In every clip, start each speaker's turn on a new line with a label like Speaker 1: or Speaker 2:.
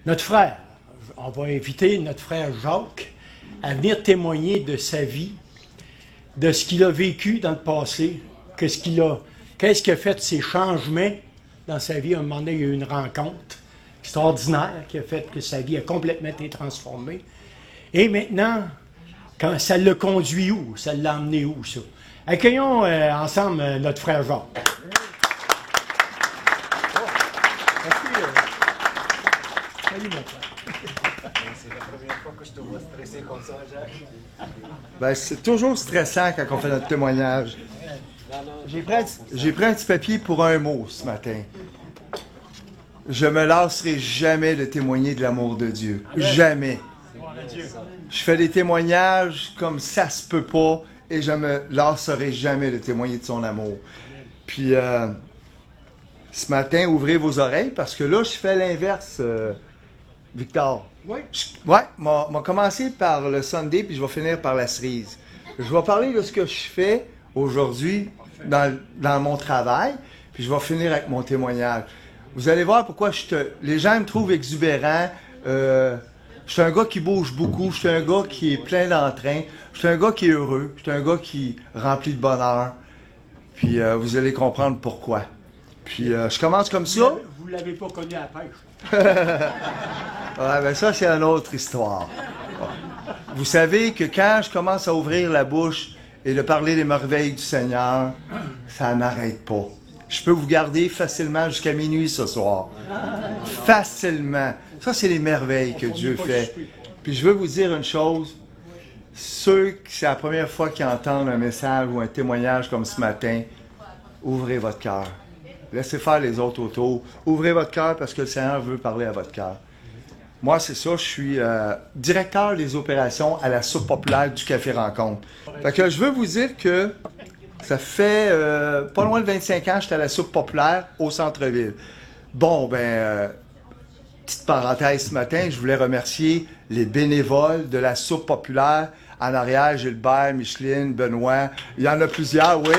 Speaker 1: Notre frère, on va inviter notre frère Jacques à venir témoigner de sa vie, de ce qu'il a vécu dans le passé, qu'est-ce qu'il a fait de ses changements dans sa vie. À un moment donné, il y a eu une rencontre extraordinaire qui a fait que sa vie a complètement été transformée. Et maintenant, quand ça l'a conduit où? Ça l'a emmené où, ça? Accueillons ensemble notre frère Jacques. Salut, mon frère.
Speaker 2: C'est la première fois que je te vois stressé comme ça, Jacques.
Speaker 3: Ben, c'est toujours stressant quand on fait notre témoignage. J'ai pris un petit papier pour un mot ce matin. Je me lasserai jamais de témoigner de l'amour de Dieu. Jamais. Je fais des témoignages comme ça se peut pas et je me lasserai jamais de témoigner de son amour. Puis, ce matin, ouvrez vos oreilles parce que là, je fais l'inverse, Victor.
Speaker 1: Oui.
Speaker 3: M'a commencé par le Sunday puis je vais finir par la cerise. Je vais parler de ce que je fais aujourd'hui dans mon travail puis je vais finir avec mon témoignage. Vous allez voir pourquoi les gens me trouvent exubérant. Je suis un gars qui bouge beaucoup. Je suis un gars qui est plein d'entrain. Je suis un gars qui est heureux. Je suis un gars qui est rempli de bonheur. Puis vous allez comprendre pourquoi. Puis je commence comme ça.
Speaker 1: Vous ne l'avez pas connu à la pêche.
Speaker 3: Ouais, ben ça, c'est une autre histoire. Vous savez que quand je commence à ouvrir la bouche et de parler des merveilles du Seigneur, ça n'arrête pas. Je peux vous garder facilement jusqu'à minuit ce soir. Facilement. Ça, c'est les merveilles que Dieu fait. Puis je veux vous dire une chose. Ceux qui c'est la première fois qu'ils entendent un message ou un témoignage comme ce matin, ouvrez votre cœur. Laissez faire les autres autour. Ouvrez votre cœur parce que le Seigneur veut parler à votre cœur. Moi, c'est ça, je suis directeur des opérations à la Soupe populaire du Café Rencontre. Fait que je veux vous dire que ça fait pas loin de 25 ans que j'étais à la Soupe populaire au centre-ville. Bon, petite parenthèse ce matin, je voulais remercier les bénévoles de la Soupe populaire. En arrière, Gilbert, Micheline, Benoît, il y en a plusieurs, oui.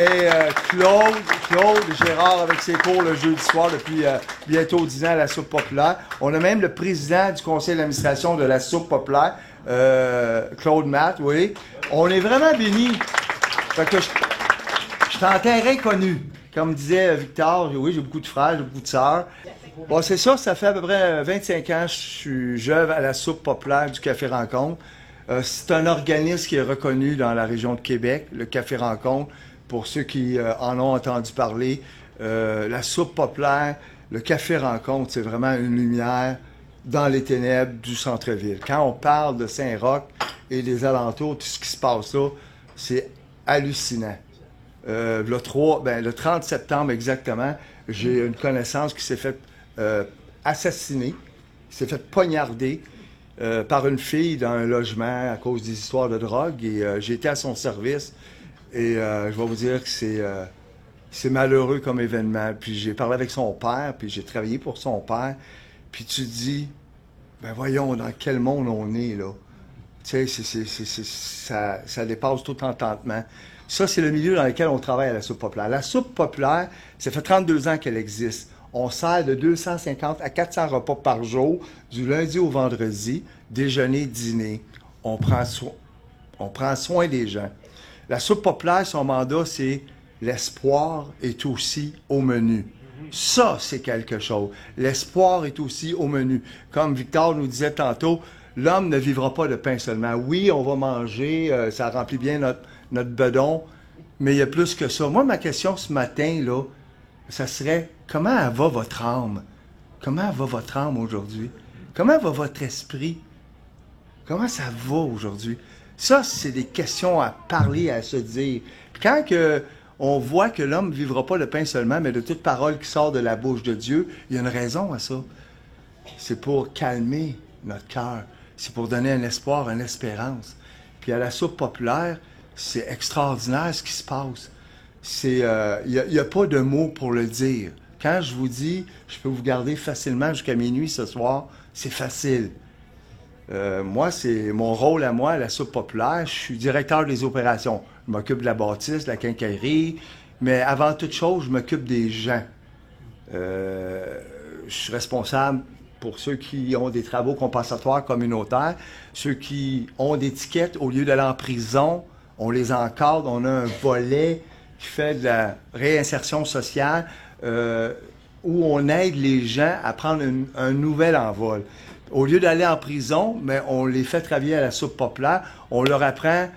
Speaker 3: Et Claude Gérard avec ses cours le jeudi soir depuis bientôt 10 ans à la Soupe populaire. On a même le président du conseil d'administration de la Soupe populaire, Claude Matt, oui. On est vraiment bénis. Fait que je suis en terrain connu. Comme disait Victor, oui, j'ai beaucoup de frères, j'ai beaucoup de sœurs. Bon, c'est ça, ça fait à peu près 25 ans que j'œuvre à la Soupe populaire du Café Rencontre. C'est un organisme qui est reconnu dans la région de Québec, le Café Rencontre. Pour ceux qui en ont entendu parler, la Soupe populaire, le Café Rencontre, c'est vraiment une lumière dans les ténèbres du centre-ville. Quand on parle de Saint-Roch et des alentours, tout ce qui se passe là, c'est hallucinant. Le 30 septembre exactement, j'ai une connaissance qui s'est fait assassiner, qui s'est fait poignarder par une fille dans un logement à cause des histoires de drogue et j'ai été à son service. Et je vais vous dire que c'est malheureux comme événement. Puis j'ai parlé avec son père, puis j'ai travaillé pour son père. Puis tu te dis, ben voyons, dans quel monde on est, là. Tu sais, ça dépasse tout entendement. Ça, c'est le milieu dans lequel on travaille à la Soupe populaire. La Soupe populaire, ça fait 32 ans qu'elle existe. On sert de 250 à 400 repas par jour, du lundi au vendredi, déjeuner, dîner. On prend soin des gens. La Soupe populaire, son mandat, c'est l'espoir est aussi au menu. Ça, c'est quelque chose. L'espoir est aussi au menu. Comme Victor nous disait tantôt, l'homme ne vivra pas de pain seulement. Oui, on va manger, ça remplit bien notre bedon, mais il y a plus que ça. Moi, ma question ce matin, là, ça serait, comment va votre âme? Comment va votre âme aujourd'hui? Comment va votre esprit? Comment ça va aujourd'hui? Ça, c'est des questions à parler, à se dire. Puis quand on voit que l'homme ne vivra pas de pain seulement, mais de toute parole qui sort de la bouche de Dieu, il y a une raison à ça. C'est pour calmer notre cœur. C'est pour donner un espoir, une espérance. Puis à la Soupe populaire, c'est extraordinaire ce qui se passe. Il n'y a pas de mots pour le dire. Quand je vous dis, je peux vous garder facilement jusqu'à minuit ce soir, c'est facile. Moi, c'est mon rôle à moi, à la Soupe populaire. Je suis directeur des opérations. Je m'occupe de la bâtisse, de la quincaillerie, mais avant toute chose, je m'occupe des gens. Je suis responsable pour ceux qui ont des travaux compensatoires communautaires, ceux qui ont des tickets, au lieu d'aller en prison, on les encadre, on a un volet qui fait de la réinsertion sociale où on aide les gens à prendre un nouvel envol. Au lieu d'aller en prison, mais on les fait travailler à la soupe populaire, on leur apprend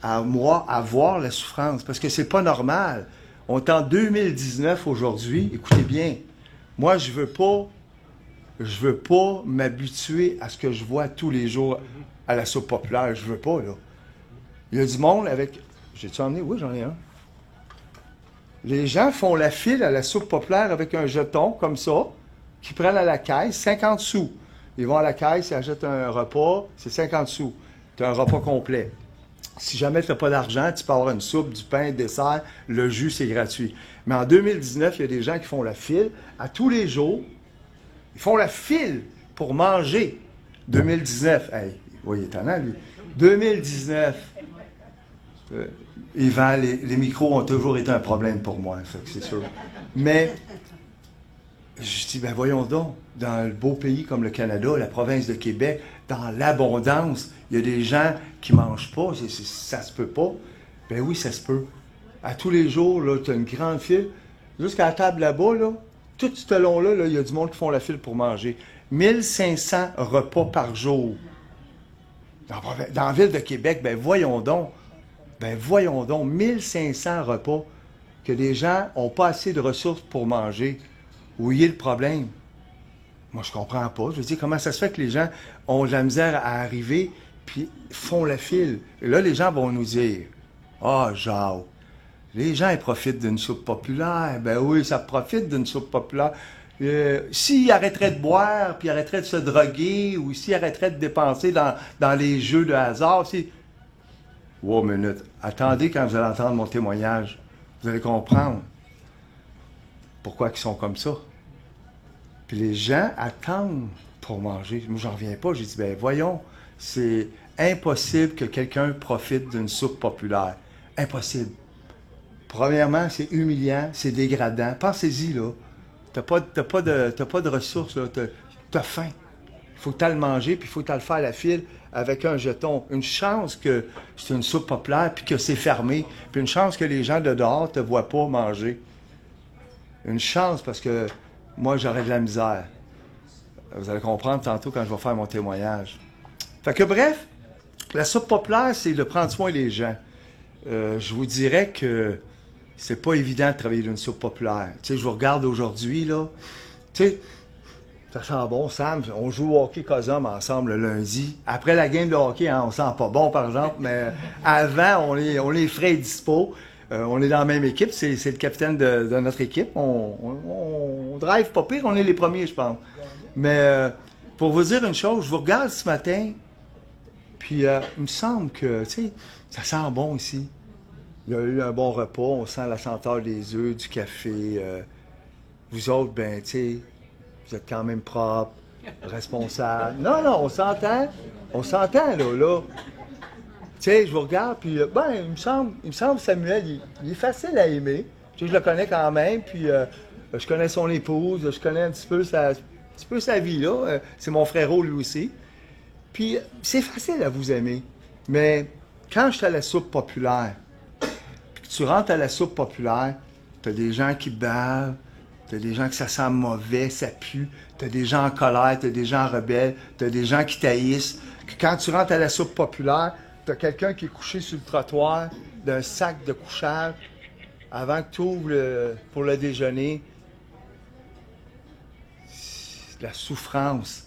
Speaker 3: à voir la souffrance, parce que c'est pas normal. On est en 2019 aujourd'hui, écoutez bien, moi je veux pas m'habituer à ce que je vois tous les jours à la soupe populaire, je veux pas, là. Il y a du monde avec... J'ai-tu emmené? Oui, j'en ai un. Les gens font la file à la soupe populaire avec un jeton, comme ça, qu'ils prennent à la caisse, 50 sous. Ils vont à la caisse, ils achètent un repas, c'est 50 sous. Tu as un repas complet. Si jamais tu n'as pas d'argent, tu peux avoir une soupe, du pain, des desserts, le jus, c'est gratuit. Mais en 2019, il y a des gens qui font la file à tous les jours. Ils font la file pour manger. 2019, hey, oui, il est étonnant, lui. 2019, Yvan, les micros ont toujours été un problème pour moi, c'est sûr. Mais je dis, ben voyons donc, dans le beau pays comme le Canada, la province de Québec, dans l'abondance, il y a des gens qui ne mangent pas, ça se peut pas. Ben oui, ça se peut. À tous les jours, tu as une grande file. Jusqu'à la table là-bas, là, tout ce long-là, il y a du monde qui font la file pour manger. 1500 repas par jour. Dans la ville de Québec, ben voyons donc, 1500 repas que les gens n'ont pas assez de ressources pour manger. Où y est le problème? Moi, je comprends pas. Je veux dire, comment ça se fait que les gens ont de la misère à arriver puis font la file? Et là, les gens vont nous dire, « Ah, Jacques, les gens, ils profitent d'une soupe populaire. » Ben oui, ça profite d'une soupe populaire. S'ils arrêteraient de boire, puis arrêteraient de se droguer, ou s'ils arrêteraient de dépenser dans les jeux de hasard, si... Wow, minute. Attendez quand vous allez entendre mon témoignage. Vous allez comprendre pourquoi ils sont comme ça. Puis les gens attendent pour manger. Moi, j'en reviens pas. J'ai dit, ben voyons, c'est impossible que quelqu'un profite d'une soupe populaire. Impossible. Premièrement, c'est humiliant, c'est dégradant. Pensez-y, là. T'as pas de ressources, là. T'as faim. Il faut que tu ailles le manger, puis il faut que tu ailles faire la file avec un jeton. Une chance que c'est une soupe populaire, puis que c'est fermé. Puis une chance que les gens de dehors ne te voient pas manger. Une chance, parce que moi, j'aurais de la misère. Vous allez comprendre tantôt quand je vais faire mon témoignage. Fait que bref, la soupe populaire, c'est de prendre soin des gens. Je vous dirais que c'est pas évident de travailler dans une soupe populaire. Tu sais, je vous regarde aujourd'hui, là. Tu sais, ça sent bon, Sam. On joue au hockey Cosum ensemble le lundi. Après la game de hockey, hein, on sent pas bon, par exemple, mais avant, on est frais et dispo. On est dans la même équipe. C'est le capitaine de notre équipe. On drive pas pire. On est les premiers, je pense. Mais pour vous dire une chose, je vous regarde ce matin, puis il me semble que, tu sais, ça sent bon ici. Il y a eu un bon repas. On sent la senteur des œufs, du café. Vous autres, ben, tu sais, vous êtes quand même propre, responsable. Non, on s'entend. On s'entend, là. Tu sais, je vous regarde, puis ben, il me semble Samuel, il est facile à aimer. Tu sais, je le connais quand même, puis je connais son épouse, je connais un petit peu sa vie, là. C'est mon frérot, lui aussi. Puis c'est facile à vous aimer. Mais quand je suis à la soupe populaire, puis que tu rentres à la soupe populaire, t'as des gens qui bavent, t'as des gens que ça sent mauvais, ça pue, t'as des gens en colère, t'as des gens rebelles, t'as des gens qui t'haïssent. Quand tu rentres à la soupe populaire, t'as quelqu'un qui est couché sur le trottoir d'un sac de couchage avant que tu ouvres pour le déjeuner. C'est la souffrance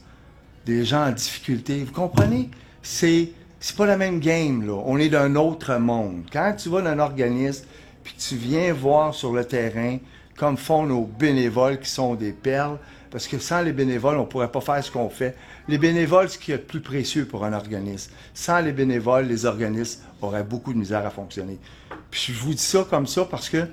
Speaker 3: des gens en difficulté. Vous comprenez? C'est pas la même game, là. On est d'un autre monde. Quand tu vas dans un organisme puis que tu viens voir sur le terrain comme font nos bénévoles qui sont des perles, parce que sans les bénévoles, on ne pourrait pas faire ce qu'on fait. Les bénévoles, c'est ce qu'il y a de plus précieux pour un organisme. Sans les bénévoles, les organismes auraient beaucoup de misère à fonctionner. Puis je vous dis ça comme ça parce que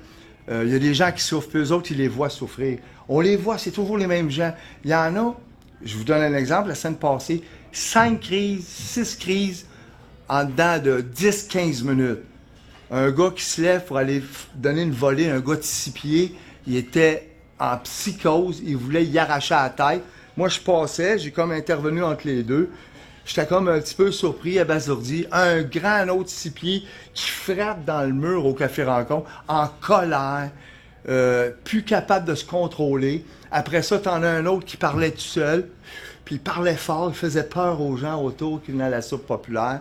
Speaker 3: il y a des gens qui souffrent, puis eux autres, ils les voient souffrir. On les voit, c'est toujours les mêmes gens. Il y en a, je vous donne un exemple, la semaine passée, 5 crises, 6 crises en dedans de 10-15 minutes. Un gars qui se lève pour aller donner une volée, un gars de 6 pieds, il était en psychose, il voulait y arracher la tête. Moi, je passais, j'ai comme intervenu entre les deux. J'étais comme un petit peu surpris, abasourdi. Un grand autre 6 pieds qui frappe dans le mur au Café Rencontre, en colère, plus capable de se contrôler. Après ça, t'en as un autre qui parlait tout seul. Puis il parlait fort, il faisait peur aux gens autour qui venaient à la soupe populaire.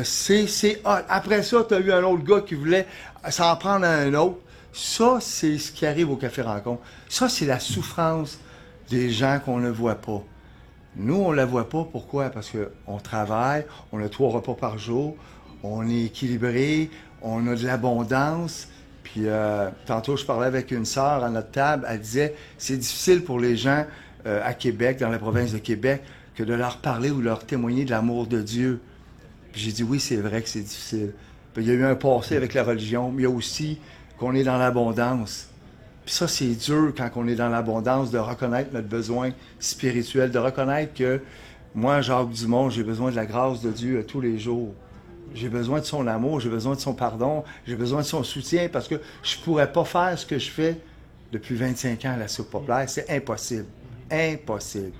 Speaker 3: C'est hot. Après ça, t'as eu un autre gars qui voulait s'en prendre à un autre. Ça, c'est ce qui arrive au Café Rencontre. Ça, c'est la souffrance des gens qu'on ne voit pas. Nous, on la voit pas. Pourquoi? Parce qu'on travaille, on a 3 repas par jour, on est équilibré, on a de l'abondance. Puis tantôt, je parlais avec une sœur à notre table, elle disait, c'est difficile pour les gens à Québec, dans la province de Québec, que de leur parler ou leur témoigner de l'amour de Dieu. Puis j'ai dit, oui, c'est vrai que c'est difficile. Puis il y a eu un passé avec la religion, mais il y a aussi qu'on est dans l'abondance. Puis ça, c'est dur quand on est dans l'abondance de reconnaître notre besoin spirituel, de reconnaître que moi, Jacques Dumont, j'ai besoin de la grâce de Dieu tous les jours. J'ai besoin de son amour, j'ai besoin de son pardon, j'ai besoin de son soutien parce que je ne pourrais pas faire ce que je fais depuis 25 ans à la soupe populaire. C'est impossible. Impossible.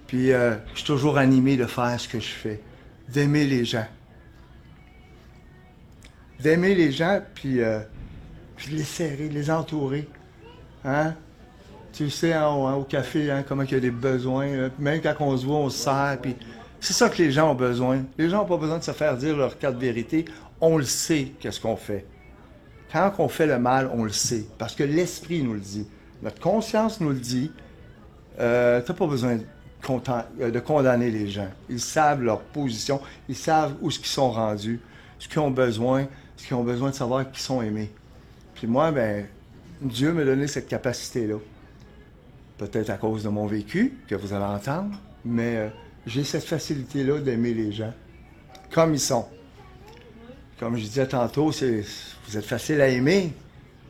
Speaker 3: Puis je suis toujours animé de faire ce que je fais, d'aimer les gens. D'aimer les gens, puis de les serrer, de les entourer. Hein? Tu sais, au café, hein, comment il y a des besoins. Même quand on se voit, on se sert. Puis c'est ça que les gens ont besoin. Les gens n'ont pas besoin de se faire dire leur carte de vérité. On le sait, qu'est-ce qu'on fait. Quand on fait le mal, on le sait. Parce que l'esprit nous le dit. Notre conscience nous le dit. Tu n'as pas besoin de condamner les gens. Ils savent leur position. Ils savent où ils sont rendus. Ce qu'ils ont besoin de savoir qu'ils sont aimés. Puis moi, ben, Dieu m'a donné cette capacité-là. Peut-être à cause de mon vécu, que vous allez entendre, mais j'ai cette facilité-là d'aimer les gens comme ils sont. Comme je disais tantôt, vous êtes facile à aimer,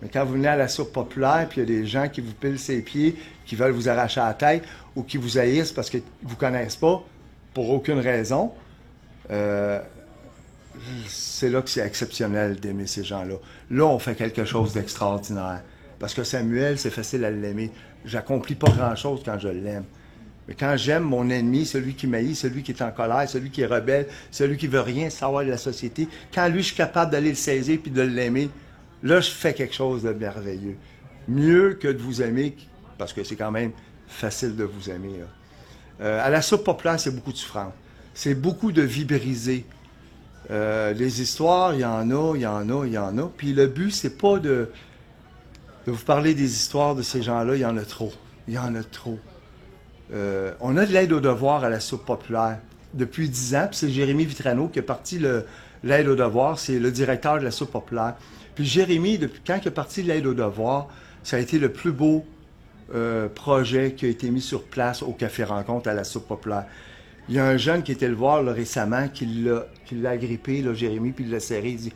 Speaker 3: mais quand vous venez à la soupe populaire, puis il y a des gens qui vous pilent ses pieds, qui veulent vous arracher la tête, ou qui vous haïssent parce qu'ils ne vous connaissent pas, pour aucune raison, c'est là que c'est exceptionnel d'aimer ces gens-là. Là, on fait quelque chose d'extraordinaire. Parce que Samuel, c'est facile à l'aimer. J'accomplis pas grand-chose quand je l'aime. Mais quand j'aime mon ennemi, celui qui m'haït, celui qui est en colère, celui qui est rebelle, celui qui veut rien savoir de la société, quand lui, je suis capable d'aller le saisir puis de l'aimer, là, je fais quelque chose de merveilleux. Mieux que de vous aimer, parce que c'est quand même facile de vous aimer. Là. À la soupe populaire, c'est beaucoup de souffrance. C'est beaucoup de vie brisée. Les histoires, il y en a. Puis le but, c'est pas de vous parler des histoires de ces gens-là, il y en a trop. Il y en a trop. On a de l'aide aux devoirs à la soupe populaire depuis 10 ans, puis c'est Jérémy Vitrano qui a parti l'aide aux devoirs, c'est le directeur de la soupe populaire. Puis Jérémy, depuis quand il a parti l'aide aux devoirs, ça a été le plus beau projet qui a été mis sur place au Café Rencontre à la soupe populaire. Il y a un jeune qui était le voir là, récemment, qui l'a agrippé, là, Jérémy, puis il l'a serré. Il dit,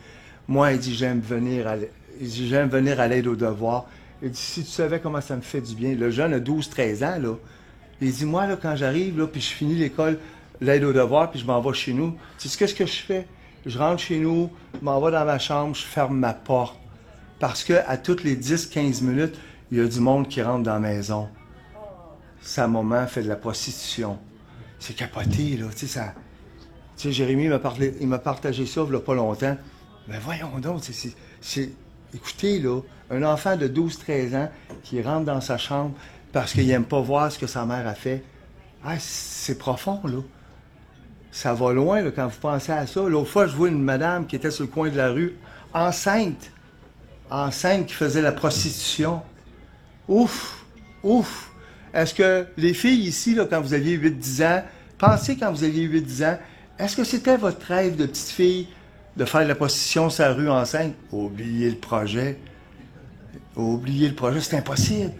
Speaker 3: moi, il dit, j'aime venir à l'aide aux devoirs. Il dit, si tu savais comment ça me fait du bien. Le jeune a 12-13 ans, là. Il dit, moi, là, quand j'arrive, là, puis je finis l'école, l'aide aux devoirs, puis je m'en vais chez nous. Tu sais qu'est-ce que je fais? Je rentre chez nous, je m'en vais dans ma chambre, je ferme ma porte. Parce qu'à toutes les 10-15 minutes, il y a du monde qui rentre dans la maison. Sa maman fait de la prostitution. C'est capoté, là. Tu sais, Jérémy il m'a partagé ça il n'y a pas longtemps. Mais voyons donc, écoutez, là, un enfant de 12-13 ans qui rentre dans sa chambre parce qu'il n'aime pas voir ce que sa mère a fait. Ah, c'est profond, là. Ça va loin, là, quand vous pensez à ça. L'autre fois, je vois une madame qui était sur le coin de la rue, enceinte, qui faisait la prostitution. Ouf! Est-ce que les filles ici, là, quand vous aviez 8-10 ans, pensez quand vous aviez 8-10 ans, est-ce que c'était votre rêve de petite fille de faire de la prostitution sur la rue enceinte? Oubliez le projet. C'est impossible.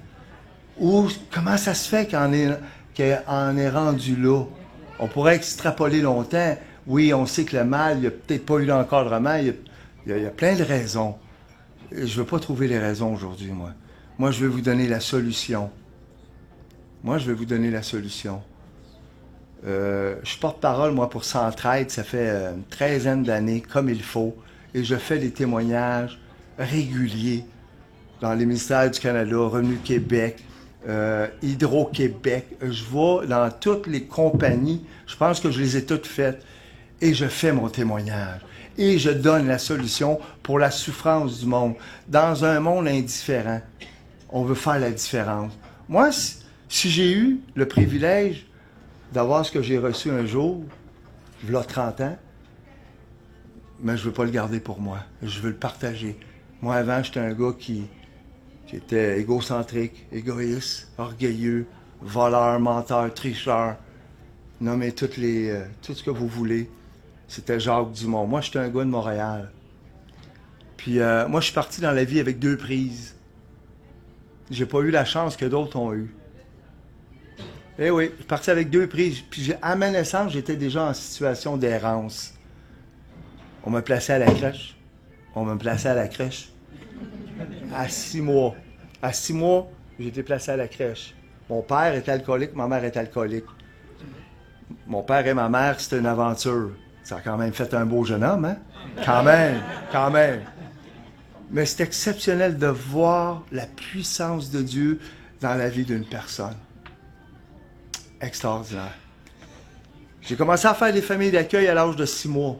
Speaker 3: Ou comment ça se fait qu'on est rendu là? On pourrait extrapoler longtemps. Oui, on sait que le mal, il n'y a peut-être pas eu d'encadrement, il y a plein de raisons. Je ne veux pas trouver les raisons aujourd'hui, moi. Moi, je vais vous donner la solution. Je suis porte-parole, moi, pour Centraide. Ça fait une 13aine d'années, comme il faut. Et je fais des témoignages réguliers dans les ministères du Canada, Revenu Québec, Hydro-Québec. Je vais dans toutes les compagnies. Je pense que je les ai toutes faites. Et je fais mon témoignage. Et je donne la solution pour la souffrance du monde. Dans un monde indifférent, on veut faire la différence. Moi, si j'ai eu le privilège d'avoir ce que j'ai reçu un jour, il y a 30 ans, mais je ne veux pas le garder pour moi. Je veux le partager. Moi, avant, j'étais un gars qui était égocentrique, égoïste, orgueilleux, voleur, menteur, tricheur. Nommez tout ce que vous voulez. C'était Jacques Dumont. Moi, j'étais un gars de Montréal. Puis moi, je suis parti dans la vie avec 2 prises. J'ai pas eu la chance que d'autres ont eu. Eh oui, je suis parti avec 2 prises. Puis à ma naissance, j'étais déjà en situation d'errance. On me plaçait à la crèche. À 6 mois. À 6 mois, j'ai été placé à la crèche. Mon père était alcoolique, ma mère était alcoolique. Mon père et ma mère, c'était une aventure. Ça a quand même fait un beau jeune homme, hein? Quand même. Mais c'est exceptionnel de voir la puissance de Dieu dans la vie d'une personne. Extraordinaire. J'ai commencé à faire des familles d'accueil à l'âge de 6 mois.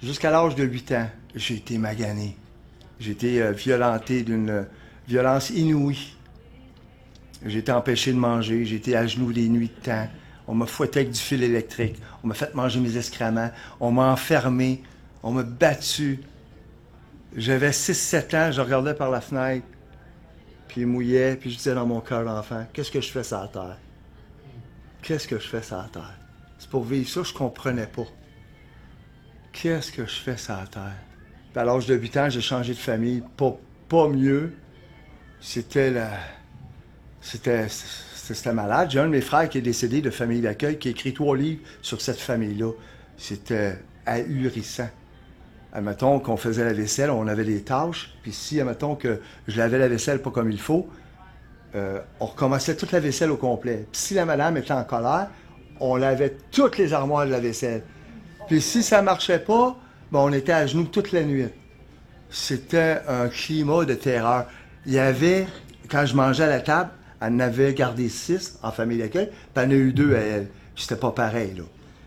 Speaker 3: Jusqu'à l'âge de 8 ans, j'ai été magané. J'ai été violenté d'une violence inouïe. J'ai été empêché de manger, j'ai été à genoux des nuits de temps. On m'a fouetté avec du fil électrique. On m'a fait manger mes excréments. On m'a enfermé. On m'a battu. J'avais 6-7 ans, je regardais par la fenêtre, puis il mouillait, puis je disais dans mon cœur d'enfant, qu'est-ce que je fais sur la terre? Qu'est-ce que je fais sur la terre? C'est pour vivre ça, je comprenais pas. Qu'est-ce que je fais sur la terre? Puis à l'âge de 8 ans, j'ai changé de famille. Pas mieux. C'était malade. J'ai un de mes frères qui est décédé de famille d'accueil, qui a écrit 3 livres sur cette famille-là. C'était ahurissant. Admettons qu'on faisait la vaisselle, on avait des tâches, puis si, admettons que je lavais la vaisselle pas comme il faut, on recommençait toute la vaisselle au complet. Puis si la madame était en colère, on lavait toutes les armoires de la vaisselle. Puis si ça marchait pas, ben on était à genoux toute la nuit. C'était un climat de terreur. Il y avait, quand je mangeais à la table, elle en avait gardé 6 en famille d'accueil, puis elle en a eu 2 à elle. Puis c'était pas pareil, là.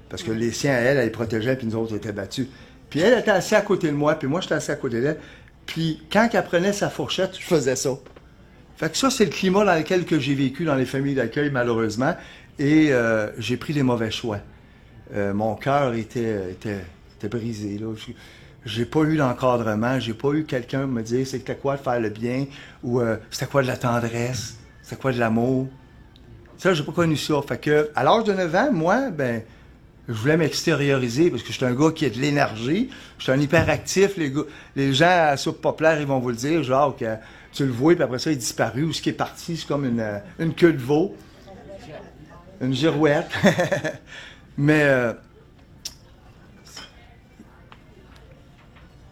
Speaker 3: Parce que les siens à elle, elle les protégeait, puis nous autres, étaient battus. Puis elle était assise à côté de moi, puis moi, j'étais assis à côté d'elle. Puis quand elle prenait sa fourchette, je faisais ça. Fait que ça, c'est le climat dans lequel que j'ai vécu dans les familles d'accueil, malheureusement. Et j'ai pris les mauvais choix. Mon cœur était brisé, là. J'ai pas eu l'encadrement, j'ai pas eu quelqu'un me dire c'était quoi de faire le bien, ou c'était quoi de la tendresse, c'était quoi de l'amour. Ça, j'ai pas connu ça. Fait que, à l'âge de 9 ans, moi, je voulais m'extérioriser parce que j'étais un gars qui a de l'énergie. J'étais un hyperactif. Les gens à Soupe Populaire, ils vont vous le dire. Genre, que tu le vois, puis après ça, il est disparu. Ou ce qui est parti, c'est comme une queue de veau. Une girouette. Mais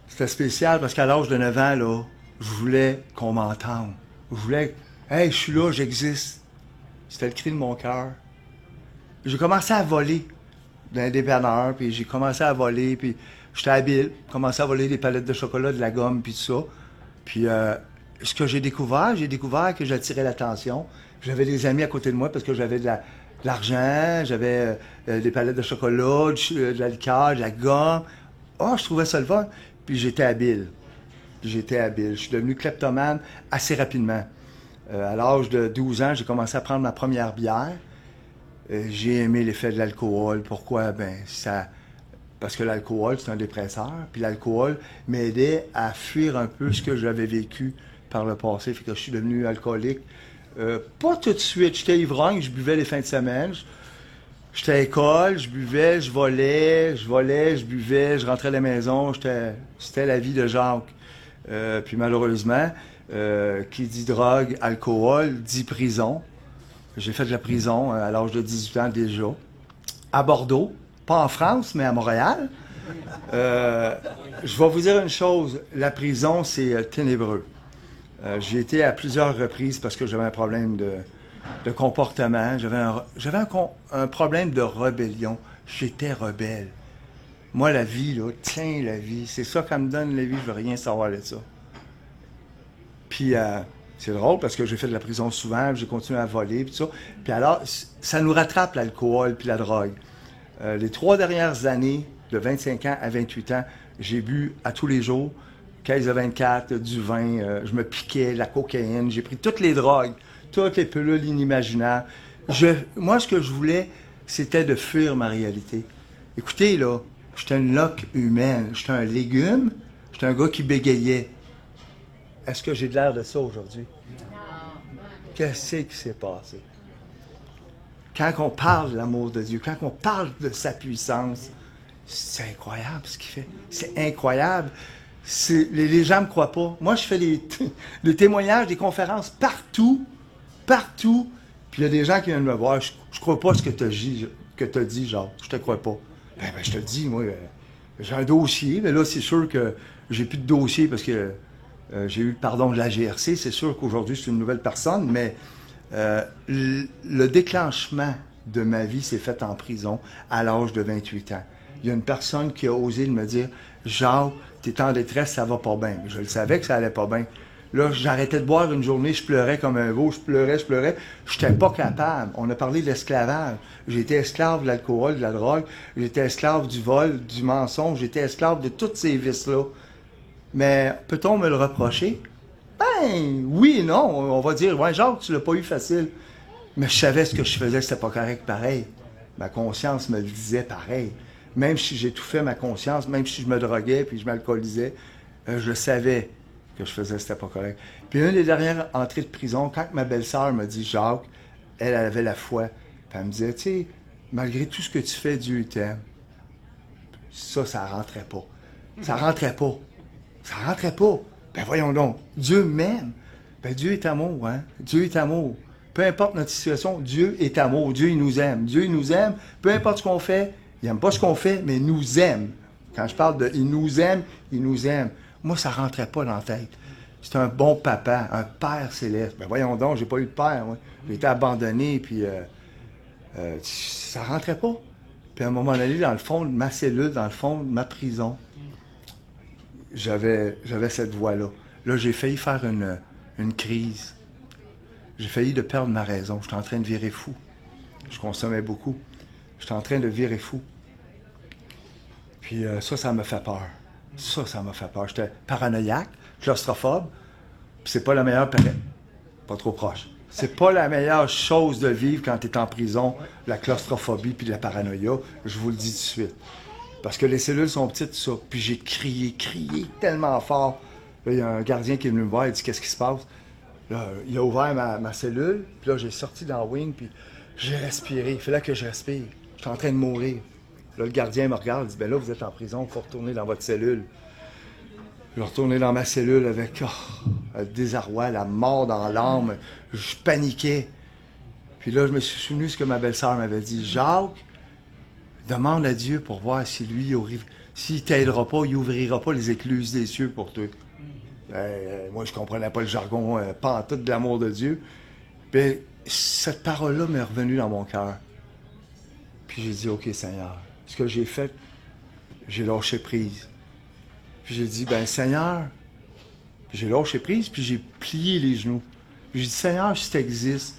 Speaker 3: c'était spécial parce qu'à l'âge de 9 ans, là, je voulais qu'on m'entende. Je voulais, hey, je suis là, j'existe. C'était le cri de mon cœur. J'ai commencé à voler d'un dépanneur, puis j'ai commencé à voler, puis j'étais habile, commencé à voler des palettes de chocolat, de la gomme, puis tout ça. Puis ce que j'ai découvert que j'attirais l'attention. J'avais des amis à côté de moi parce que j'avais de l'argent, j'avais des palettes de chocolat, de la liqueur, de la gomme. Oh, je trouvais ça le fun. Puis j'étais habile. Je suis devenu kleptomane assez rapidement. À l'âge de 12 ans, j'ai commencé à prendre ma première bière. J'ai aimé l'effet de l'alcool. Pourquoi? Parce que l'alcool, c'est un dépresseur. Puis l'alcool m'aidait à fuir un peu ce que j'avais vécu par le passé. Fait que je suis devenu alcoolique. Pas tout de suite. J'étais ivrogne, je buvais les fins de semaine. J'étais à l'école, je buvais, je volais, je buvais, je rentrais à la maison. C'était la vie de Jacques. Puis malheureusement, qui dit drogue, alcool, dit prison. J'ai fait de la prison à l'âge de 18 ans déjà, à Bordeaux, pas en France, mais à Montréal. Je vais vous dire une chose, la prison, c'est ténébreux. J'ai été à plusieurs reprises parce que j'avais un problème de comportement, j'avais un problème de rébellion. J'étais rebelle. Moi, la vie, là, tiens, la vie, c'est ça qu'elle me donne, la vie, je veux rien savoir de ça. Puis, C'est drôle parce que j'ai fait de la prison souvent, puis j'ai continué à voler, puis tout ça. Puis alors, ça nous rattrape l'alcool puis la drogue. Les 3 dernières années, de 25 ans à 28 ans, j'ai bu à tous les jours, 15 à 24, du vin, je me piquais, la cocaïne, j'ai pris toutes les drogues, toutes les pilules inimaginables. Moi, ce que je voulais, c'était de fuir ma réalité. Écoutez, là, j'étais une loque humaine, j'étais un légume, j'étais un gars qui bégayait. Est-ce que j'ai de l'air de ça aujourd'hui? Qu'est-ce qui s'est passé? Quand on parle de l'amour de Dieu, quand on parle de sa puissance, c'est incroyable ce qu'il fait. C'est incroyable. Les gens ne me croient pas. Moi, je fais des témoignages, des conférences partout. Puis il y a des gens qui viennent me voir. Je ne crois pas ce que tu as dit, genre. Je te crois pas. Ben, je te le dis, moi, j'ai un dossier. Mais là, c'est sûr que j'ai plus de dossier parce que j'ai eu le pardon de la GRC. C'est sûr qu'aujourd'hui, je suis une nouvelle personne, mais le déclenchement de ma vie s'est fait en prison à l'âge de 28 ans. Il y a une personne qui a osé me dire « Jacques, t'es en détresse, ça va pas bien. » Je le savais que ça allait pas bien. Là, j'arrêtais de boire une journée, je pleurais comme un veau, je pleurais. J'étais pas capable. On a parlé de l'esclavage. J'étais esclave de l'alcool, de la drogue. J'étais esclave du vol, du mensonge. J'étais esclave de tous ces vices-là. Mais peut-on me le reprocher? Ben, oui et non. On va dire, ouais, Jacques, tu l'as pas eu facile. Mais je savais ce que je faisais, c'était pas correct pareil. Ma conscience me le disait pareil. Même si j'étouffais ma conscience, même si je me droguais puis je m'alcoolisais, je savais que je faisais, c'était pas correct. Puis une des dernières entrées de prison, quand ma belle-sœur m'a dit, Jacques, elle avait la foi, puis elle me disait, tu sais, malgré tout ce que tu fais, Dieu t'aime. Ça rentrait pas. Ça rentrait pas. Ben voyons donc, Dieu m'aime. Ben Dieu est amour, hein. Dieu est amour. Peu importe notre situation, Dieu est amour. Dieu, il nous aime. Dieu, il nous aime. Peu importe ce qu'on fait, il n'aime pas ce qu'on fait, mais il nous aime. Quand je parle de « il nous aime », moi, ça ne rentrait pas dans la tête. C'est un bon papa, un père céleste. Ben voyons donc, j'ai pas eu de père, moi. J'ai été abandonné, puis ça ne rentrait pas. Puis à un moment donné, dans le fond de ma cellule, dans le fond de ma prison, j'avais cette voix-là. Là, j'ai failli faire une crise. J'ai failli de perdre ma raison. J'étais en train de virer fou. Je consommais beaucoup. J'étais en train de virer fou. Puis ça m'a fait peur. Ça m'a fait peur. J'étais paranoïaque, claustrophobe. Puis c'est pas la meilleure... Pas trop proche. C'est pas la meilleure chose de vivre quand tu es en prison, la claustrophobie puis la paranoïa. Je vous le dis tout de suite. Parce que les cellules sont petites, ça. Puis j'ai crié tellement fort. Là, il y a un gardien qui est venu me voir, il dit « Qu'est-ce qui se passe? » Là, il a ouvert ma cellule, puis là, j'ai sorti dans la wing, puis j'ai respiré. Il fallait que je respire. J'étais en train de mourir. Là, le gardien me regarde, il dit « Ben là, vous êtes en prison, il faut retourner dans votre cellule. » Je retournais dans ma cellule avec le désarroi, la mort dans l'âme. Je paniquais. Puis là, je me suis souvenu ce que ma belle-sœur m'avait dit. « Jacques, demande à Dieu pour voir si lui, s'il t'aidera pas, il ouvrira pas les écluses des cieux pour toi. » Moi, je comprenais pas le jargon pantoute de l'amour de Dieu. Puis cette parole-là m'est revenue dans mon cœur. Puis j'ai dit, OK, Seigneur, ce que j'ai fait, j'ai lâché prise. Puis j'ai dit, ben Seigneur, j'ai lâché prise, puis j'ai plié les genoux. Puis j'ai dit, Seigneur, si tu existes,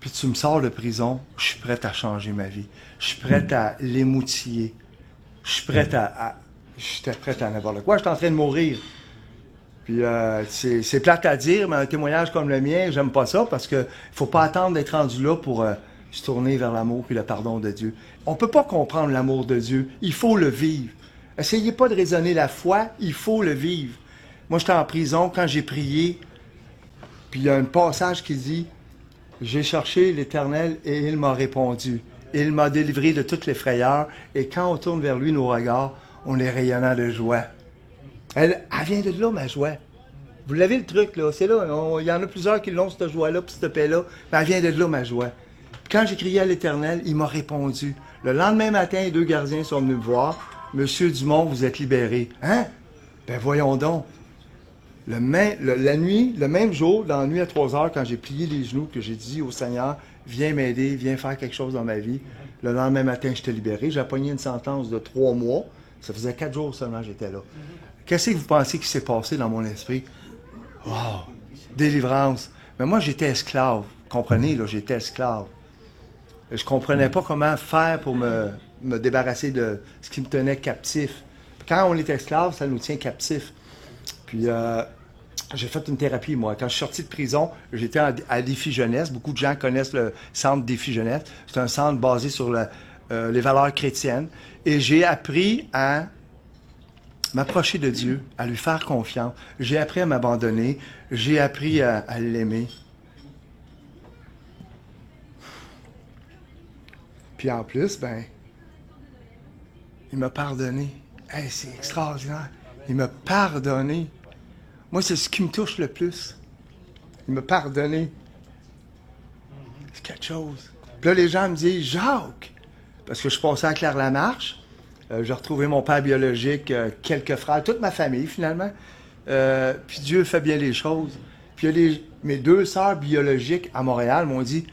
Speaker 3: puis tu me sors de prison, je suis prêt à changer ma vie. Je suis prêt à l'émoustiller. Je suis prêt j'étais prêt à n'importe quoi. J'étais en train de mourir. Puis c'est plate à dire, mais un témoignage comme le mien, j'aime pas ça parce que faut pas attendre d'être rendu là pour se tourner vers l'amour puis le pardon de Dieu. On peut pas comprendre l'amour de Dieu. Il faut le vivre. Essayez pas de raisonner la foi, il faut le vivre. Moi, j'étais en prison quand j'ai prié, puis il y a un passage qui dit « J'ai cherché l'Éternel et il m'a répondu. Il m'a délivré de toutes les frayeurs et quand on tourne vers lui nos regards, on est rayonnant de joie. » Elle vient de là, ma joie. Vous l'avez le truc, là. C'est là. Il y en a plusieurs qui l'ont, cette joie-là, puis cette paix-là. Mais elle vient de là, ma joie. Puis quand j'ai crié à l'Éternel, il m'a répondu. Le lendemain matin, les 2 gardiens sont venus me voir. « Monsieur Dumont, vous êtes libéré. » Hein? Ben voyons donc. La nuit, le même jour, dans la nuit à 3 heures, quand j'ai plié les genoux, que j'ai dit au Seigneur, viens m'aider, viens faire quelque chose dans ma vie. Le lendemain matin, j'étais libéré. J'ai pogné une sentence de 3 mois. Ça faisait 4 jours seulement que j'étais là. Qu'est-ce que vous pensez qui s'est passé dans mon esprit? Wow! Délivrance. Mais moi, j'étais esclave. Comprenez, là, j'étais esclave. Je ne comprenais pas comment faire pour me débarrasser de ce qui me tenait captif. Quand on est esclave, ça nous tient captifs. Puis, j'ai fait une thérapie, moi. Quand je suis sorti de prison, j'étais à Défi Jeunesse. Beaucoup de gens connaissent le centre Défi Jeunesse. C'est un centre basé sur les valeurs chrétiennes. Et j'ai appris à m'approcher de Dieu, à lui faire confiance. J'ai appris à m'abandonner. J'ai appris à l'aimer. Puis en plus, il m'a pardonné. Hey, c'est extraordinaire. Il m'a pardonné. Moi, c'est ce qui me touche le plus. Il m'a pardonné. C'est quelque chose. Puis là, les gens me disent, Jacques, parce que je passais à Claire-Lamarche, j'ai retrouvé mon père biologique, quelques frères, toute ma famille, finalement. Puis Dieu fait bien les choses. Puis mes 2 sœurs biologiques à Montréal m'ont dit,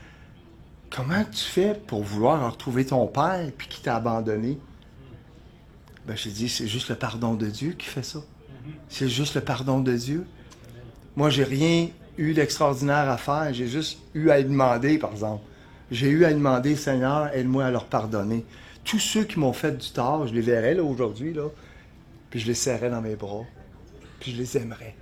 Speaker 3: comment tu fais pour vouloir retrouver ton père puis qui t'a abandonné? J'ai dit, c'est juste le pardon de Dieu qui fait ça. C'est juste le pardon de Dieu. Moi, j'ai rien eu d'extraordinaire à faire. J'ai juste eu à lui demander, par exemple. J'ai eu à lui demander, Seigneur, aide-moi à leur pardonner. Tous ceux qui m'ont fait du tort, je les verrais là aujourd'hui, là, puis je les serrais dans mes bras, puis je les aimerais.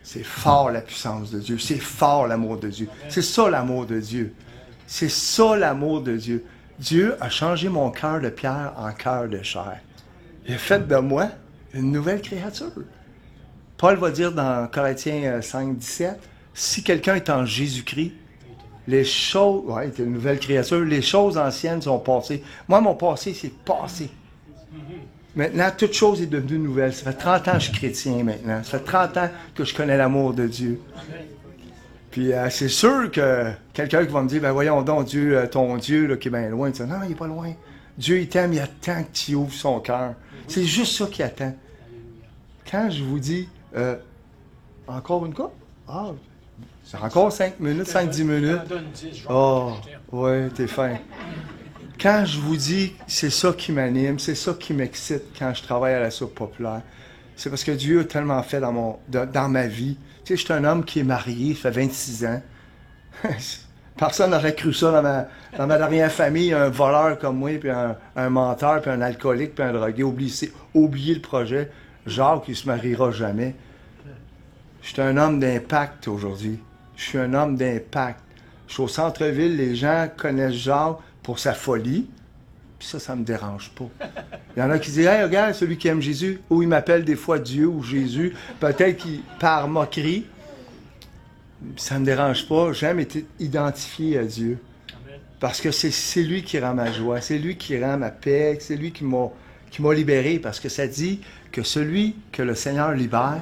Speaker 3: C'est fort la puissance de Dieu. C'est fort l'amour de Dieu. C'est ça l'amour de Dieu. C'est ça l'amour de Dieu. Dieu a changé mon cœur de pierre en cœur de chair. Il a fait de moi une nouvelle créature. Paul va dire dans Corinthiens 5, 17, si quelqu'un est en Jésus-Christ, les choses, il est une nouvelle créature, les choses anciennes sont passées. Moi, mon passé, c'est passé. Maintenant, toute chose est devenue nouvelle. Ça fait 30 ans que je suis chrétien maintenant. Ça fait 30 ans que je connais l'amour de Dieu. Puis c'est sûr que quelqu'un qui va me dire, voyons donc, Dieu, ton Dieu là, qui est bien loin, tu dis, non, il n'est pas loin. Dieu, il t'aime, il attend que tu ouvres son cœur. C'est juste ça qu'il attend. Quand je vous dis, encore une coupe? C'est encore 5 minutes, 5-10 minutes. Ouais, t'es fin. Quand je vous dis, c'est ça qui m'anime, c'est ça qui m'excite quand je travaille à la Soupe populaire, c'est parce que Dieu a tellement fait dans ma vie. Tu sais, je suis un homme qui est marié, ça fait 26 ans. Personne n'aurait cru ça dans ma dernière famille, un voleur comme moi, puis un menteur, puis un alcoolique, puis un drogué. Oubliez le projet. Jacques, il se mariera jamais. Je suis un homme d'impact aujourd'hui. Je suis un homme d'impact. Je suis au centre-ville, les gens connaissent Jacques pour sa folie, puis ça me dérange pas. Il y en a qui disent, hey, regarde, celui qui aime Jésus, ou il m'appelle des fois Dieu ou Jésus, peut-être qu'il par moquerie. Ça me dérange pas. J'aime être identifié à Dieu. Parce que c'est lui qui rend ma joie, c'est lui qui rend ma paix, c'est lui qui m'a libéré. Parce que ça dit que celui que le Seigneur libère,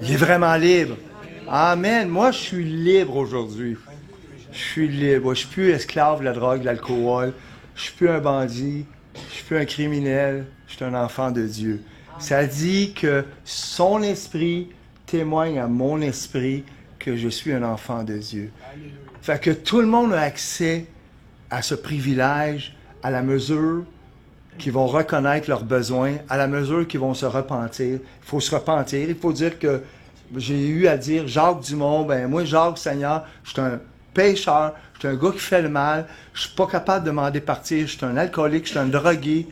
Speaker 3: il est vraiment libre. Amen. Moi, je suis libre aujourd'hui. Je suis libre. Je suis plus esclave de la drogue, de l'alcool. Je suis plus un bandit. Je suis plus un criminel. Je suis un enfant de Dieu. Ça dit que son esprit témoigne à mon esprit que je suis un enfant de Dieu. Fait que tout le monde a accès à ce privilège à la mesure qu'ils vont reconnaître leurs besoins, à la mesure qu'ils vont se repentir. Il faut se repentir. Il faut dire que j'ai eu à dire, Jacques Dumont, moi, Jacques Seigneur, je suis un pécheur, je suis un gars qui fait le mal, je suis pas capable de m'en départir, je suis un alcoolique, je suis un drogué.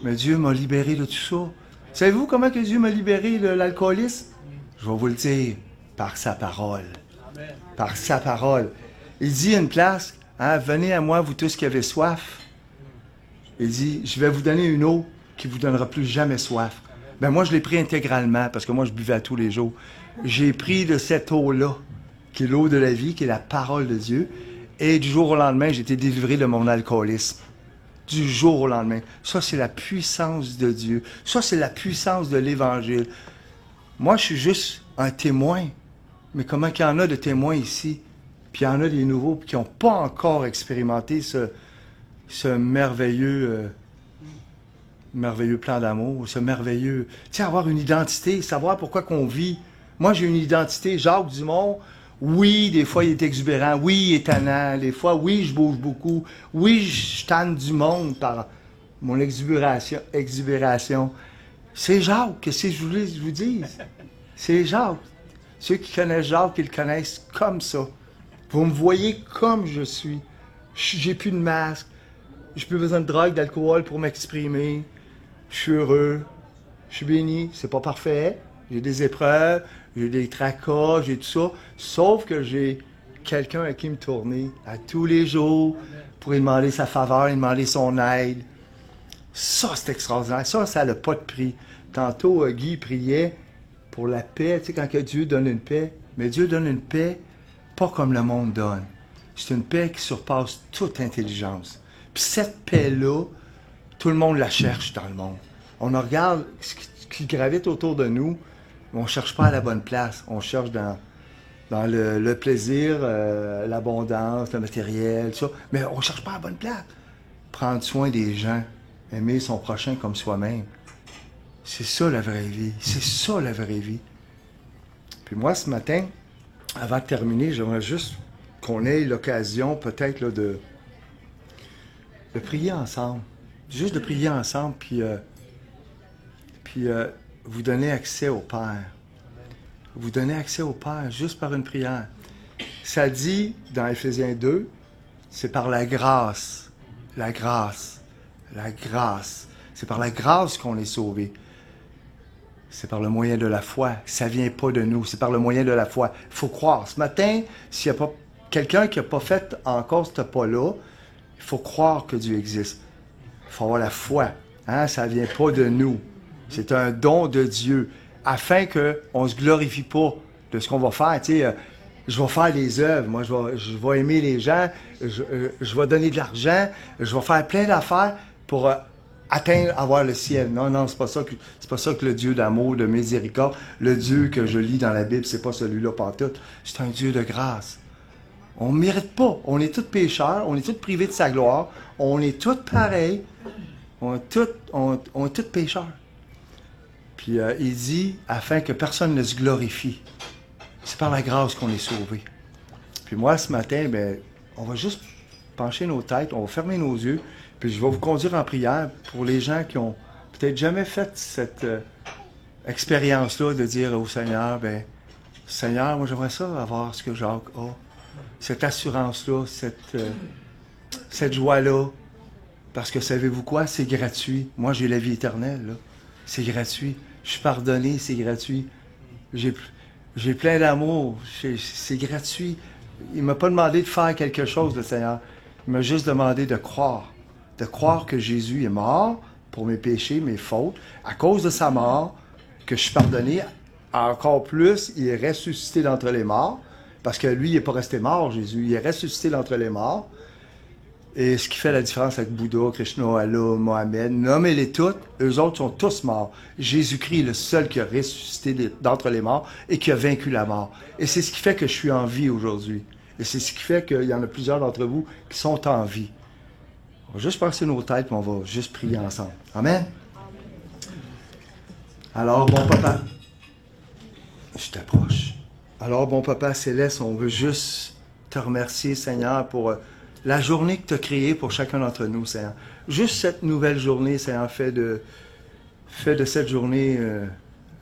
Speaker 3: Mais Dieu m'a libéré de tout ça. Savez-vous comment que Dieu m'a libéré de l'alcoolisme? Je vais vous le dire. Par sa parole. Amen. Par sa parole. Il dit à une place, venez à moi, vous tous qui avez soif. Il dit, je vais vous donner une eau qui ne vous donnera plus jamais soif. Moi, je l'ai pris intégralement, parce que moi, je buvais tous les jours. J'ai pris de cette eau-là, qui est l'eau de la vie, qui est la parole de Dieu, et du jour au lendemain, j'ai été délivré de mon alcoolisme. Du jour au lendemain. Ça, c'est la puissance de Dieu. Ça, c'est la puissance de l'Évangile. Moi, je suis juste un témoin. Mais comment qu'il y en a de témoins ici, puis il y en a des nouveaux qui n'ont pas encore expérimenté ce merveilleux plan d'amour, ce merveilleux... Tu sais, avoir une identité, savoir pourquoi qu'on vit. Moi, j'ai une identité, Jacques Dumont. Oui, des fois, il est exubérant. Oui, il est tannant. Des fois, oui, je bouge beaucoup. Oui, je tanne du monde par mon exubération. C'est Jacques, qu'est-ce que je voulais que je vous dise? C'est Jacques. Ceux qui connaissent Jacques, ils le connaissent comme ça. Vous me voyez comme je suis. J'ai plus de masque. J'ai plus besoin de drogue, d'alcool pour m'exprimer. Je suis heureux. Je suis béni. C'est pas parfait. J'ai des épreuves, j'ai des tracas, j'ai tout ça. Sauf que j'ai quelqu'un à qui me tourner à tous les jours pour lui demander sa faveur, lui demander son aide. Ça, c'est extraordinaire. Ça n'a pas de prix. Tantôt, Guy priait pour la paix. Tu sais, quand que Dieu donne une paix, mais Dieu donne une paix pas comme le monde donne. C'est une paix qui surpasse toute intelligence. Puis cette paix-là, tout le monde la cherche dans le monde. On regarde ce qui gravite autour de nous, mais on ne cherche pas à la bonne place. On cherche dans le plaisir, l'abondance, le matériel, tout ça. Mais on ne cherche pas à la bonne place. Prendre soin des gens, aimer son prochain comme soi-même. C'est ça la vraie vie. C'est ça la vraie vie. Puis moi, ce matin, avant de terminer, j'aimerais juste qu'on ait l'occasion peut-être là, de prier ensemble. Juste de prier ensemble, puis vous donner accès au Père. Vous donner accès au Père juste par une prière. Ça dit dans Éphésiens 2, c'est par la grâce. La grâce. La grâce. C'est par la grâce qu'on est sauvé. C'est par le moyen de la foi. Ça ne vient pas de nous. C'est par le moyen de la foi. Il faut croire. Ce matin, s'il n'y a pas quelqu'un qui n'a pas fait encore ce pas-là, il faut croire que Dieu existe. Il faut avoir la foi. Hein? Ça ne vient pas de nous. C'est un don de Dieu. Afin qu'on ne se glorifie pas de ce qu'on va faire. Tu sais, je vais faire des œuvres. Moi, je vais aimer les gens. Je vais donner de l'argent. Je vais faire plein d'affaires pour avoir le ciel. Non, c'est pas ça que le Dieu d'amour, de miséricorde, le Dieu que je lis dans la Bible, c'est pas celui-là pantoute. C'est un Dieu de grâce. On ne mérite pas. On est tous pécheurs, on est tous privés de sa gloire, on est tous pareils, on est tous pécheurs. Puis il dit, afin que personne ne se glorifie. C'est par la grâce qu'on est sauvé. Puis moi, ce matin, on va juste pencher nos têtes, on va fermer nos yeux, puis je vais vous conduire en prière pour les gens qui ont peut-être jamais fait cette expérience-là de dire au Seigneur, Seigneur, moi j'aimerais ça avoir ce que Jacques a. Cette assurance-là, cette joie-là. Parce que savez-vous quoi? C'est gratuit. Moi, j'ai la vie éternelle, là. C'est gratuit. Je suis pardonné, c'est gratuit. J'ai plein d'amour. C'est gratuit. Il ne m'a pas demandé de faire quelque chose, le Seigneur. Il m'a juste demandé de croire. De croire que Jésus est mort pour mes péchés, mes fautes. À cause de sa mort, que je suis pardonné. Encore plus, il est ressuscité d'entre les morts. Parce que lui, il n'est pas resté mort, Jésus. Il est ressuscité d'entre les morts. Et ce qui fait la différence avec Bouddha, Krishna, Allah, Mohamed, nommez-les toutes, eux autres sont tous morts. Jésus-Christ est le seul qui a ressuscité d'entre les morts et qui a vaincu la mort. Et c'est ce qui fait que je suis en vie aujourd'hui. Et c'est ce qui fait qu'il y en a plusieurs d'entre vous qui sont en vie. On va juste penser nos têtes et on va juste prier ensemble. Amen? Alors, bon papa, je t'approche. Alors, bon Papa Céleste, on veut juste te remercier, Seigneur, pour la journée que tu as créée pour chacun d'entre nous, Seigneur. Juste cette nouvelle journée, Seigneur, fait de cette journée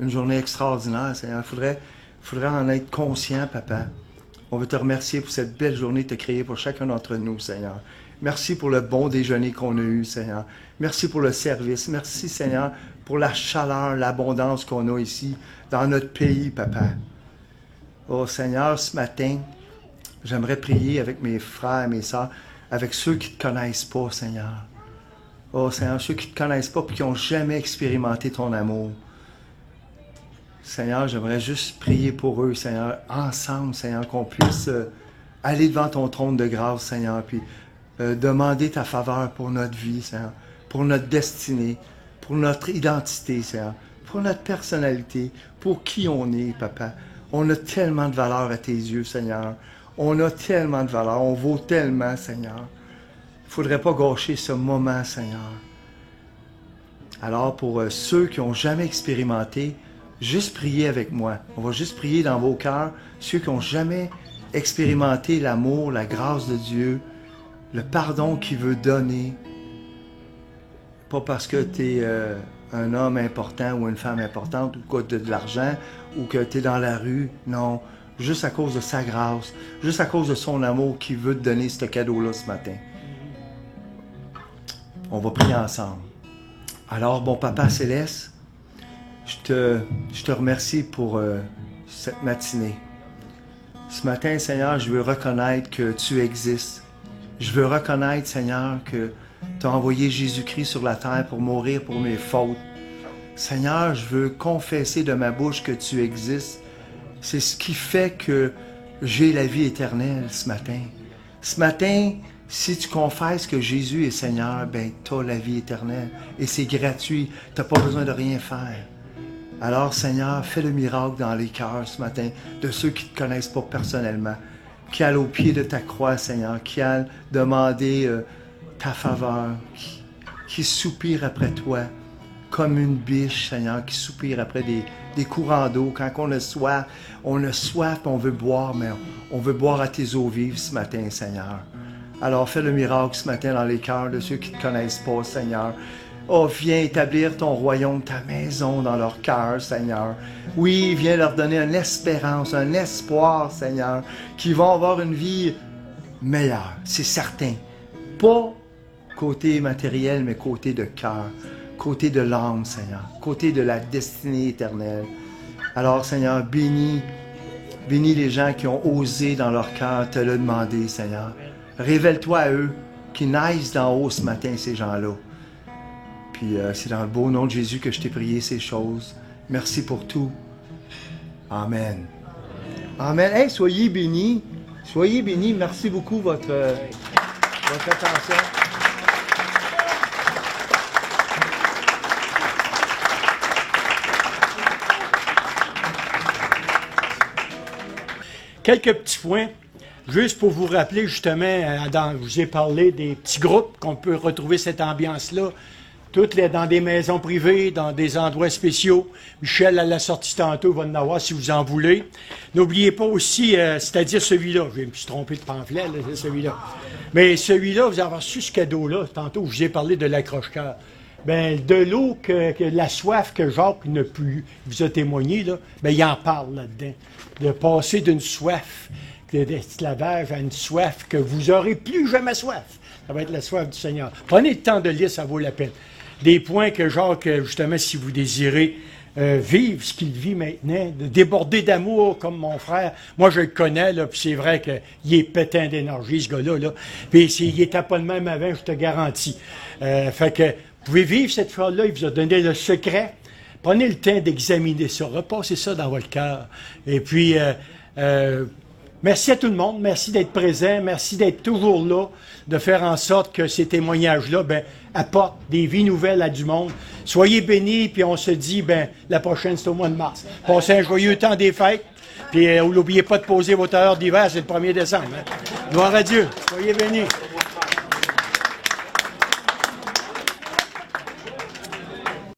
Speaker 3: une journée extraordinaire, Seigneur. Il faudrait en être conscient, Papa. On veut te remercier pour cette belle journée que tu as créée pour chacun d'entre nous, Seigneur. Merci pour le bon déjeuner qu'on a eu, Seigneur. Merci pour le service. Merci, Seigneur, pour la chaleur, l'abondance qu'on a ici, dans notre pays, Papa. Oh Seigneur, ce matin, j'aimerais prier avec mes frères et mes sœurs, avec ceux qui ne te connaissent pas, Seigneur. Oh Seigneur, ceux qui ne te connaissent pas et qui n'ont jamais expérimenté ton amour. Seigneur, j'aimerais juste prier pour eux, Seigneur, ensemble, Seigneur, qu'on puisse aller devant ton trône de grâce, Seigneur, puis demander ta faveur pour notre vie, Seigneur, pour notre destinée, pour notre identité, Seigneur, pour notre personnalité, pour qui on est, Papa. On a tellement de valeur à tes yeux, Seigneur. On a tellement de valeur. On vaut tellement, Seigneur. Il ne faudrait pas gâcher ce moment, Seigneur. Alors, pour ceux qui n'ont jamais expérimenté, juste priez avec moi. On va juste prier dans vos cœurs. Ceux qui n'ont jamais expérimenté l'amour, la grâce de Dieu, le pardon qu'il veut donner. Pas parce que tu es un homme important ou une femme importante, ou que de l'argent, ou que tu es dans la rue. Non, juste à cause de sa grâce, juste à cause de son amour qui veut te donner ce cadeau-là ce matin. On va prier ensemble. Alors, bon Papa Céleste, je te remercie pour cette matinée. Ce matin, Seigneur, je veux reconnaître que tu existes. Je veux reconnaître, Seigneur, que tu as envoyé Jésus-Christ sur la terre pour mourir pour mes fautes. Seigneur, je veux confesser de ma bouche que tu existes. C'est ce qui fait que j'ai la vie éternelle ce matin. Ce matin, si tu confesses que Jésus est Seigneur, ben tu as la vie éternelle. Et c'est gratuit. Tu n'as pas besoin de rien faire. Alors, Seigneur, fais le miracle dans les cœurs ce matin de ceux qui ne te connaissent pas personnellement, qui allent au pied de ta croix, Seigneur, qui allent demander ta faveur, qui soupirent après toi, comme une biche, Seigneur, qui soupire après des courants d'eau. Quand on a soif, on veut boire, mais on veut boire à tes eaux vives ce matin, Seigneur. Alors, fais le miracle ce matin dans les cœurs de ceux qui ne te connaissent pas, Seigneur. Oh, viens établir ton royaume, ta maison dans leur cœur, Seigneur. Oui, viens leur donner une espérance, un espoir, Seigneur, qu'ils vont avoir une vie meilleure, c'est certain. Pas côté matériel, mais côté de cœur, côté de l'âme, Seigneur, côté de la destinée éternelle. Alors, Seigneur, bénis les gens qui ont osé dans leur cœur te le demander, Seigneur. Révèle-toi à eux, qui naissent d'en haut ce matin, ces gens-là. Puis c'est dans le beau nom de Jésus que je t'ai prié ces choses. Merci pour tout. Amen. Amen. Hey, soyez bénis. Soyez bénis. Merci beaucoup votre attention.
Speaker 1: Quelques petits points, juste pour vous rappeler justement, je vous ai parlé des petits groupes qu'on peut retrouver cette ambiance-là. Toutes dans des maisons privées, dans des endroits spéciaux. Michel, à la sortie tantôt, va en avoir si vous en voulez. N'oubliez pas aussi, c'est-à-dire celui-là. Je me suis trompé de pamphlet, là, c'est celui-là. Mais celui-là, vous avez reçu ce cadeau-là. Tantôt, je vous ai parlé de l'accroche-cœur. Ben, de l'eau, que la soif que Jacques n'a plus, vous a témoigné, là, ben, il en parle là-dedans. De passer d'une soif d'esclavage à une soif que vous aurez plus jamais soif. Ça va être la soif du Seigneur. Prenez le temps de lire, ça vaut la peine. Des points que Jacques, justement, si vous désirez vivre ce qu'il vit maintenant, de déborder d'amour comme mon frère. Moi, je le connais, là, puis c'est vrai qu'il est pétain d'énergie, ce gars-là. Là. Puis il était pas le même avant, je te garantis. Fait que vous pouvez vivre cette chose-là, il vous a donné le secret. Prenez le temps d'examiner ça, repassez ça dans votre cœur. Et puis, merci à tout le monde, merci d'être présent, merci d'être toujours là, de faire en sorte que ces témoignages-là apportent des vies nouvelles à du monde. Soyez bénis, puis on se dit, la prochaine, c'est au mois de mars. Passez un joyeux temps des fêtes, puis n'oubliez pas de poser votre heure d'hiver, c'est le 1er décembre. Hein. Gloire à Dieu, soyez bénis.